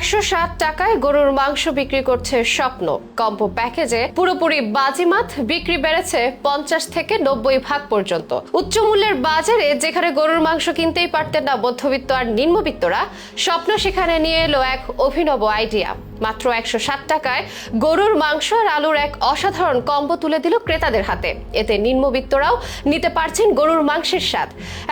160 টাকায় গরুর মাংস বিক্রি করছে স্বপ্ন। কম্বো প্যাকেজে পুরোপুরি বাজিমাত, বিক্রি বেড়েছে 50 থেকে 90% পর্যন্ত। উচ্চ মূল্যের বাজারে যেখানে গরুর মাংস কিনতেই পারতেন না মধ্যবিত্ত আর নিম্নবিত্তরা, স্বপ্ন সেখানে নিয়ে এলো এক অভিনব আইডিয়া। মাত্র 160 টাকায় গরুর মাংস আর আলুর এক অসাধারণ কম্বো তুলে দিল ক্রেতাদের হাতে। এতে নিম্নবিত্তরাও নিতে পারছেন গরুর মাংসের স্বাদ।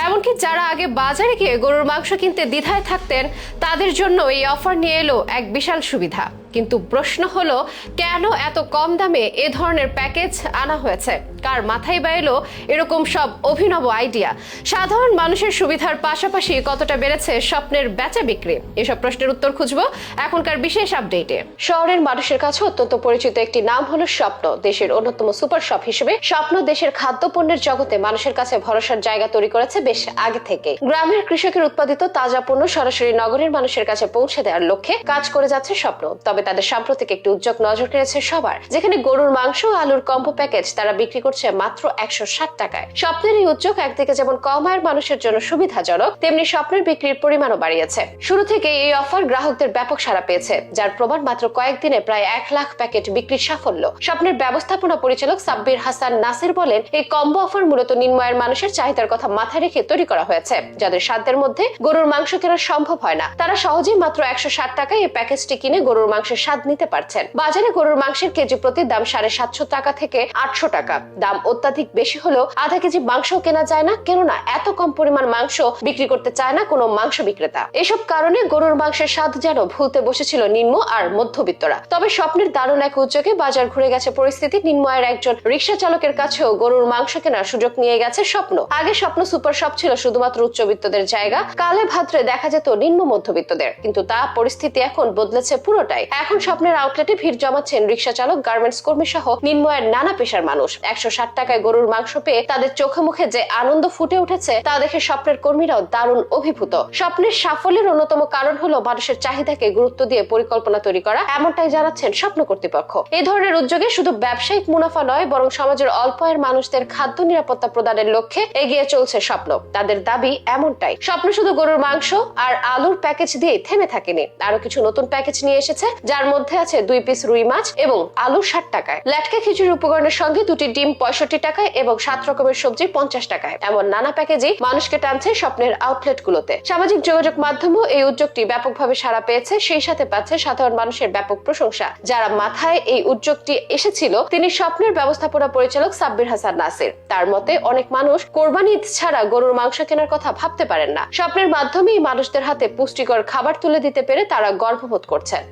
এমনকি যারা আগে বাজারে গিয়ে গরুর মাংস কিনতে দ্বিধায় থাকতেন, তাদের জন্য এই অফার নিয়ে এলো এক বিশাল সুবিধা। কিন্তু প্রশ্ন হলো, কেন এত কম দামে এ ধরনের প্যাকেজ আনা হয়েছে? কার মাথায় বা এলো এরকম সব অভিনব আইডিয়া? সাধারণ মানুষের সুবিধার পাশাপাশি কতটা বেড়েছে স্বপ্নের বেচা বিক্রি? এসব প্রশ্নের উত্তর খুঁজবো এখনকার বিশেষ আপডেটে। শহরের মানুষের কাছে অত্যন্ত পরিচিত একটি নাম হলো স্বপ্ন। দেশের অন্যতম সুপার শপ হিসেবে স্বপ্ন দেশের খাদ্যপণ্যের জগতে মানুষের কাছে ভরসার জায়গা তৈরি করেছে বেশ আগে থেকে। গ্রামের কৃষকের উৎপাদিত তাজা পণ্য সরাসরি নগরের মানুষের কাছে পৌঁছে দেওয়ার লক্ষ্যে কাজ করে যাচ্ছে স্বপ্ন। তবে তাদের সাম্প্রতিক একটি উদ্যোগ নজর কেড়েছে সবার, যেখানে গরুর মাংস ও আলুর কম্বো প্যাকেজ তারা বিক্রি করছে মাত্র 160 টাকায়। স্বপ্নের এই উদ্যোগ একদিকে যেমন কম আয়ের মানুষের জন্য সুবিধাজনক, তেমনি স্বপ্নের বিক্রির পরিমাণও বাড়িয়েছে। শুরু থেকে এই অফার গ্রাহকদের ব্যাপক সাড়া পেয়েছে, যার প্রমাণ মাত্র কয়েকদিনে প্রায় 1 লাখ প্যাকেট বিক্রির সাফল্য। স্বপ্নের ব্যবস্থাপনা পরিচালক সাব্বির হাসান নাসির বলেন, এই কম্বো অফার মূলত নিম্ন আয়ের মানুষের চাহিদার কথা মাথায় রেখে তৈরি করা হয়েছে, যাদের সাধ্যের মধ্যে গরুর মাংস কেনা সম্ভব হয় না। তারা সহজেই মাত্র 160 টাকায় এই প্যাকেজটি কিনে গরুর মাংসের স্বাদ নিতে পারছেন। বাজারে গরুর মাংসের কেজি প্রতি দাম 750 টাকা থেকে 800 টাকা। দাম অত্যাধিক বেশি হলেও আধা কেজি মাংস কেনা যায় না, কেননা এত কম পরিমাণ মাংস বিক্রি করতে চায় না কোনো মাংস বিক্রেতা। এসব কারণে গরুর মাংসের স্বাদ যেন ভুলতে বসেছিল নিম্ন আর মধ্যবিত্তরা। তবে স্বপ্নের দারুণ এক উদ্যোগে বাজার ঘুরে গেছে পরিস্থিতি। নিম্ন আয়ের একজন রিকশা চালকের কাছেও গরুর মাংস কেনার সুযোগ নিয়ে গেছে স্বপ্ন। আগে স্বপ্ন সুপার শপ ছিল শুধুমাত্র উচ্চবিত্তদের জায়গা, কালে ভাদ্রে দেখা যেত নিম্ন মধ্যবিত্তদের, কিন্তু তা পরিস্থিতি এখন বদলেছে পুরোটাই। এখন স্বপ্নের আউটলেটে ভিড় জমাচ্ছেন রিকশা চালক, গার্মেন্টস কর্মী সহ নিম্ন আয়ের নানা পেশার মানুষ। 160 টাকায় গরুর মাংস পেয়ে তাদের চোখে মুখে যে আনন্দ ফুটে উঠেছে, তা দেখে স্বপ্নের কর্মীরাও দারুণ অভিভূত। স্বপ্নের সাফল্যের অন্যতম কারণ হলো মানুষের চাহিদাকে গুরুত্ব দিয়ে পরিকল্পনা তৈরি করা, এমনটাই জানাচ্ছেন স্বপ্ন কর্তৃপক্ষ। এই ধরনের উদ্যোগে শুধু ব্যবসায়িক মুনাফা নয়, বরং সমাজের অল্প আয়ের মানুষদের খাদ্য নিরাপত্তা প্রদানের লক্ষ্যে এগিয়ে চলছে স্বপ্ন। তাদের দাবি এমনটাই। স্বপ্ন শুধু গরুর মাংস আর আলুর প্যাকেজ দিয়ে থেমে থাকেনি, আরো কিছু নতুন প্যাকেজ নিয়ে এসেছে, যার মধ্যে আছে 2 পিস রুই মাছ এবং আলু 60 টাকায়, ল্যাটকা খিচুড়ি উপকরণের সঙ্গে 2টি ডিম 65 টাকায় এবং 7 রকমের সবজি 50 টাকায়। এমন নানা প্যাকেজই মানুষকে টানছে স্বপ্নের আউটলেট গুলোতে। সামাজিক যোগাযোগ মাধ্যমেও এই উদ্যোগটি ব্যাপকভাবে সাড়া পেয়েছে, সেই সাথে পাচ্ছে সাধারণ মানুষের ব্যাপক প্রশংসা। যারা মাথায় এই উদ্যোগটি এসেছিল, তিনি স্বপ্নের ব্যবস্থাপনা পরিচালক সাব্বির হাসান নাসির। তার মতে, অনেক মানুষ কোরবানি ঈদ ছাড়া গরুর মাংস কেনার কথা ভাবতে পারেন না। স্বপ্নের মাধ্যমেই মানুষদের হাতে পুষ্টিকর খাবার তুলে দিতে পেরে তারা গর্ববোধ করছেন।